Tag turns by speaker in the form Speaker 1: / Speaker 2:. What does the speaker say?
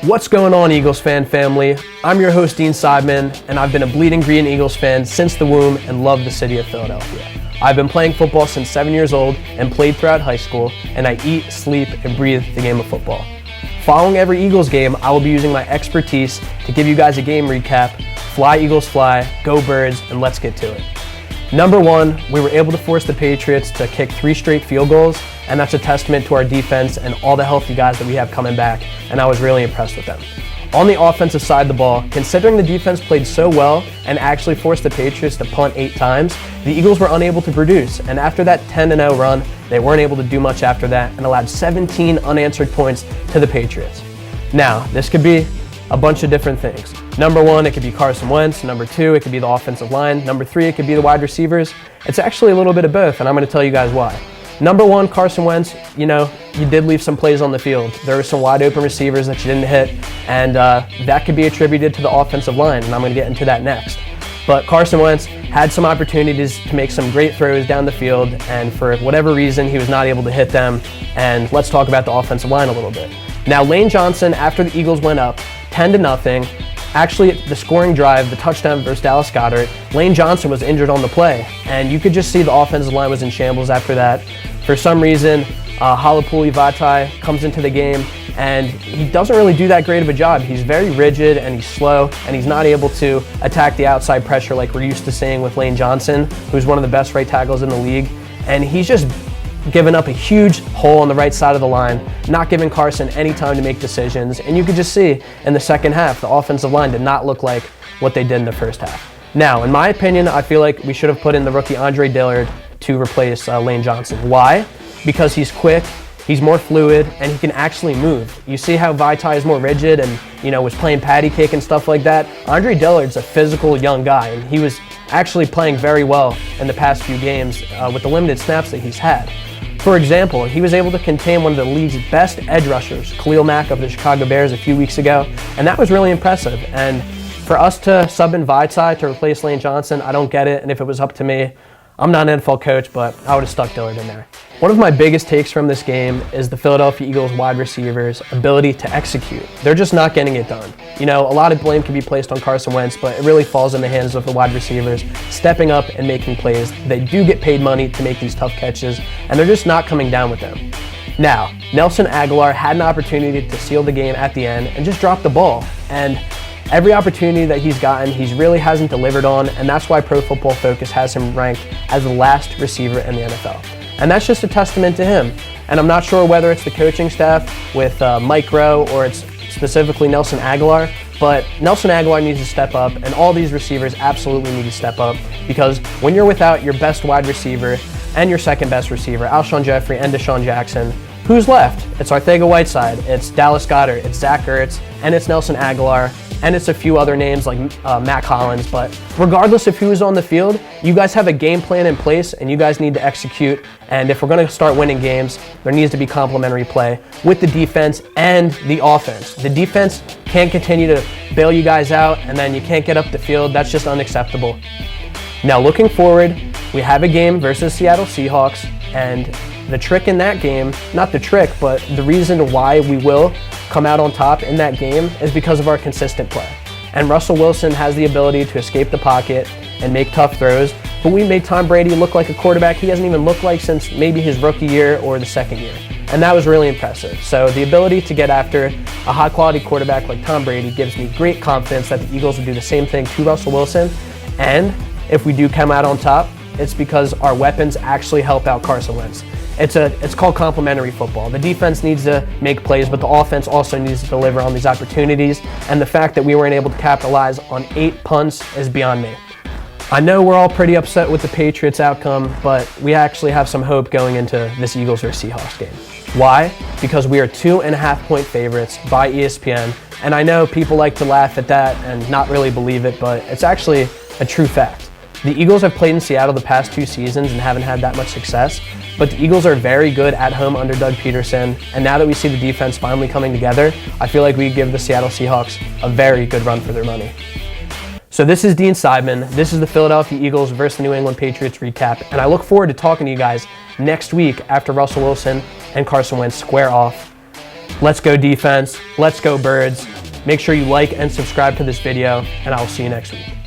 Speaker 1: What's going on, Eagles fan family? I'm your host, Dean Seidman, and I've been a bleeding green Eagles fan since the womb and love the city of Philadelphia. I've been playing football since 7 years old and played throughout high school, and I eat, sleep, and breathe the game of football. Following every Eagles game, I will be using my expertise to give you guys a game recap. Fly, Eagles, fly, go Birds, and let's get to it. Number one, we were able to force the Patriots to kick 3 straight field goals, and that's a testament to our defense and all the healthy guys that we have coming back, and I was really impressed with them. On the offensive side of the ball, considering the defense played so well and actually forced the Patriots to punt 8 times, the Eagles were unable to produce, and after that 10-0 run, they weren't able to do much after that and allowed 17 unanswered points to the Patriots. Now, this could be a bunch of different things. Number one, it could be Carson Wentz. Number two, it could be the offensive line. Number three, it could be the wide receivers. It's actually a little bit of both, and I'm going to tell you guys why. Number one, Carson Wentz, you did leave some plays on the field. There were some wide open receivers that you didn't hit, and that could be attributed to the offensive line, and I'm going to get into that next. But Carson Wentz had some opportunities to make some great throws down the field, and for whatever reason, he was not able to hit them. And let's talk about the offensive line a little bit. Now, Lane Johnson, after the Eagles went up 10-0, actually the scoring drive, the touchdown versus Dallas Goedert, Lane Johnson was injured on the play, and you could just see the offensive line was in shambles after that. For some reason, Halapuli Vaitai comes into the game, and he doesn't really do that great of a job. He's very rigid, and he's slow, and he's not able to attack the outside pressure like we're used to seeing with Lane Johnson, who's one of the best right tackles in the league, and he's just giving up a huge hole on the right side of the line, not giving Carson any time to make decisions, and you could just see in the second half, the offensive line did not look like what they did in the first half. Now, in my opinion, I feel like we should have put in the rookie Andre Dillard to replace Lane Johnson. Why? Because he's quick, he's more fluid, and he can actually move. You see how Vaitai is more rigid and, was playing patty cake and stuff like that? Andre Dillard's a physical young guy, and he was actually playing very well in the past few games with the limited snaps that he's had. For example, he was able to contain one of the league's best edge rushers, Khalil Mack of the Chicago Bears, a few weeks ago, and that was really impressive. And for us to sub in Vaitai to replace Lane Johnson, I don't get it, and if it was up to me, I'm not an NFL coach, but I would have stuck Dillard in there. One of my biggest takes from this game is the Philadelphia Eagles wide receivers' ability to execute. They're just not getting it done. A lot of blame can be placed on Carson Wentz, but it really falls in the hands of the wide receivers stepping up and making plays. They do get paid money to make these tough catches, and they're just not coming down with them. Now, Nelson Agholor had an opportunity to seal the game at the end and just dropped the ball. And every opportunity that he's gotten, he really hasn't delivered on, and that's why Pro Football Focus has him ranked as the last receiver in the NFL. And that's just a testament to him. And I'm not sure whether it's the coaching staff with Mike Rowe or it's specifically Nelson Agholor, but Nelson Agholor needs to step up, and all these receivers absolutely need to step up, because when you're without your best wide receiver and your second best receiver, Alshon Jeffrey and Deshaun Jackson, who's left? It's Arcega-Whiteside, it's Dallas Goedert, it's Zach Ertz, and it's Nelson Agholor, and it's a few other names like Matt Collins. But regardless of who's on the field, you guys have a game plan in place, and you guys need to execute. And if we're going to start winning games, there needs to be complementary play with the defense and the offense. The defense can't continue to bail you guys out, and then you can't get up the field. That's just unacceptable. Now, looking forward, we have a game versus Seattle Seahawks, and the trick in that game, not the trick, but the reason why we will come out on top in that game is because of our consistent play. And Russell Wilson has the ability to escape the pocket and make tough throws, but we made Tom Brady look like a quarterback he hasn't even looked like since maybe his rookie year or the second year. And that was really impressive. So the ability to get after a high quality quarterback like Tom Brady gives me great confidence that the Eagles will do the same thing to Russell Wilson. And if we do come out on top, it's because our weapons actually help out Carson Wentz. It's called complementary football. The defense needs to make plays, but the offense also needs to deliver on these opportunities. And the fact that we weren't able to capitalize on 8 punts is beyond me. I know we're all pretty upset with the Patriots outcome, but we actually have some hope going into this Eagles versus Seahawks game. Why? Because we are 2.5-point favorites by ESPN. And I know people like to laugh at that and not really believe it, but it's actually a true fact. The Eagles have played in Seattle the past 2 seasons and haven't had that much success, but the Eagles are very good at home under Doug Peterson, and now that we see the defense finally coming together, I feel like we give the Seattle Seahawks a very good run for their money. So this is Dean Seidman, this is the Philadelphia Eagles versus the New England Patriots recap, and I look forward to talking to you guys next week after Russell Wilson and Carson Wentz square off. Let's go defense. Let's go Birds. Make sure you like and subscribe to this video, and I will see you next week.